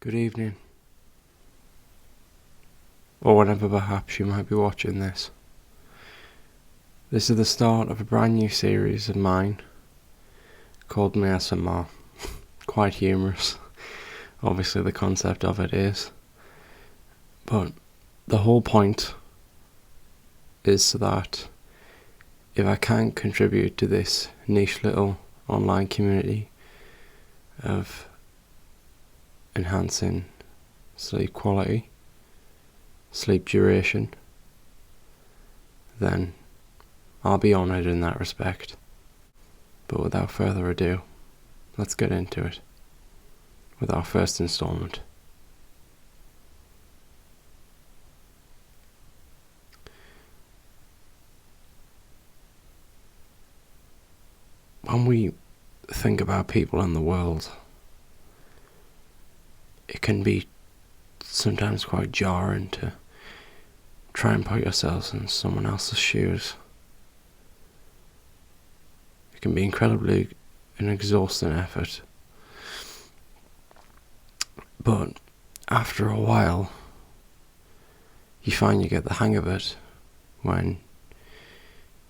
Good evening, or whenever perhaps you might be watching this. This is the start of a brand new series of mine called MAY-SMR. Quite humorous, obviously the concept of it is, but the whole point is so that if I can contribute to this niche little online community of enhancing sleep quality, sleep duration, then I'll be honoured in that respect. But without further ado, let's get into it with our first instalment. When we think about people in the world, it can be sometimes quite jarring to try and put yourselves in someone else's shoes. It can be incredibly an exhausting effort. But after a while, you find you get the hang of it when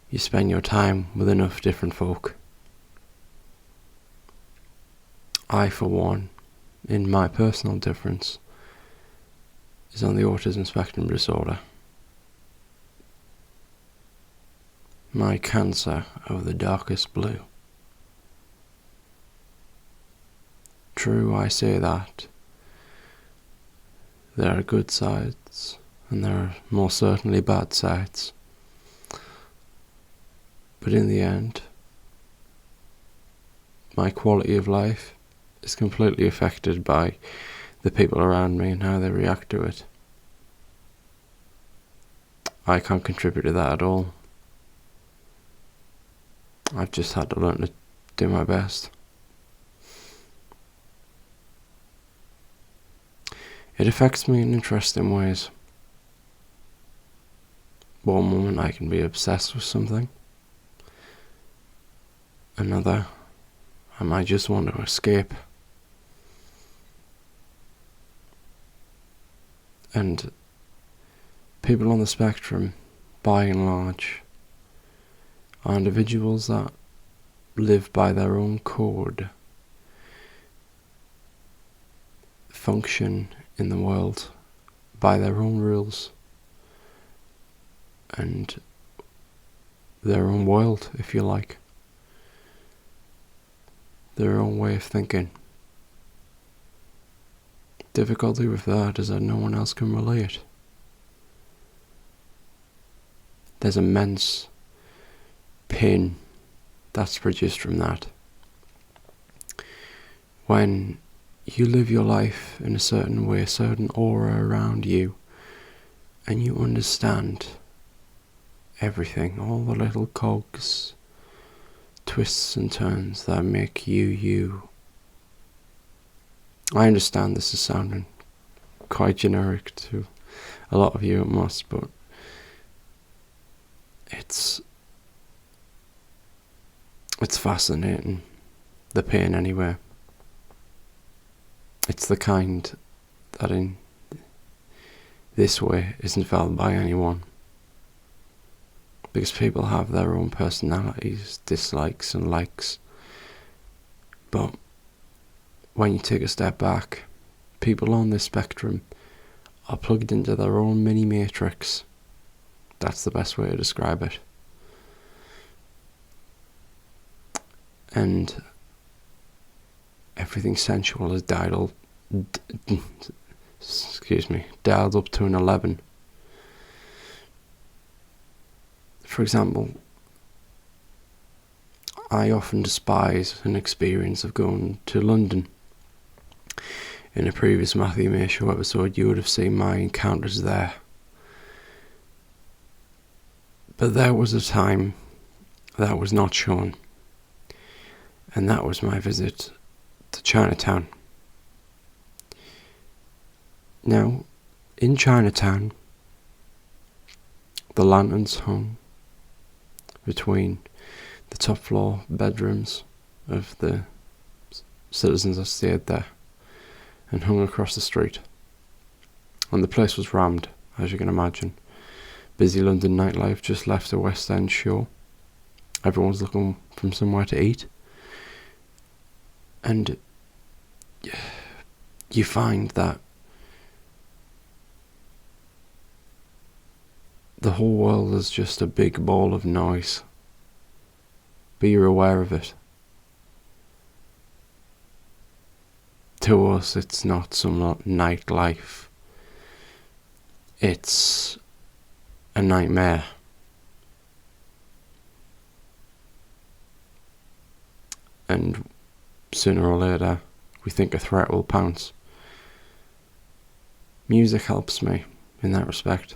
you spend your time with enough different folk. I, for one, in my personal difference, is on the autism spectrum disorder. My cancer of the darkest blue. True, I say that. There are good sides, and there are more certainly bad sides. But in the end, my quality of life is completely affected by the people around me and how they react to it. I can't contribute to that at all. I've just had to learn to do my best. It affects me in interesting ways. One moment I can be obsessed with something. Another, I might just want to escape. And people on the spectrum, by and large, are individuals that live by their own code, function in the world by their own rules and their own world, if you like, their own way of thinking. Difficulty with that is that no one else can relate. There's immense pain that's produced from that. When you live your life in a certain way, a certain aura around you, and you understand everything, all the little cogs, twists and turns that make you you. I understand this is sounding quite generic to a lot of you, it must, but it's fascinating, the pain anyway. It's the kind that in this way isn't felt by anyone, because people have their own personalities, dislikes and likes. But when you take a step back, people on this spectrum are plugged into their own mini matrix. That's the best way to describe it. And everything sensual is dialed up to an 11. For example, I often despise an experience of going to London. In a previous Matthew May Show episode, you would have seen my encounters there. But there was a time that was not shown, and that was my visit to Chinatown. Now, in Chinatown, the lanterns hung between the top floor bedrooms of the citizens that stayed there, and hung across the street. And the place was rammed, as you can imagine. Busy London nightlife just left a West End show. Everyone's looking for somewhere to eat. And you find that the whole world is just a big ball of noise. But you're aware of it. To us, it's not some nightlife. It's a nightmare. And sooner or later, we think a threat will pounce. Music helps me in that respect.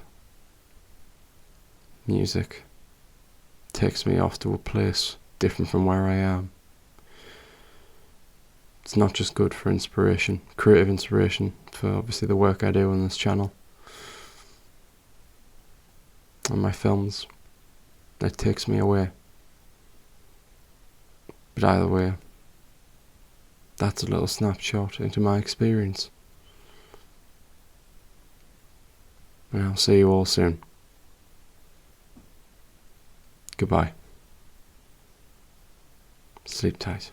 Music takes me off to a place different from where I am. It's not just good for inspiration, creative inspiration, for obviously the work I do on this channel and my films. It takes me away. But either way, that's a little snapshot into my experience. And I'll see you all soon. Goodbye. Sleep tight.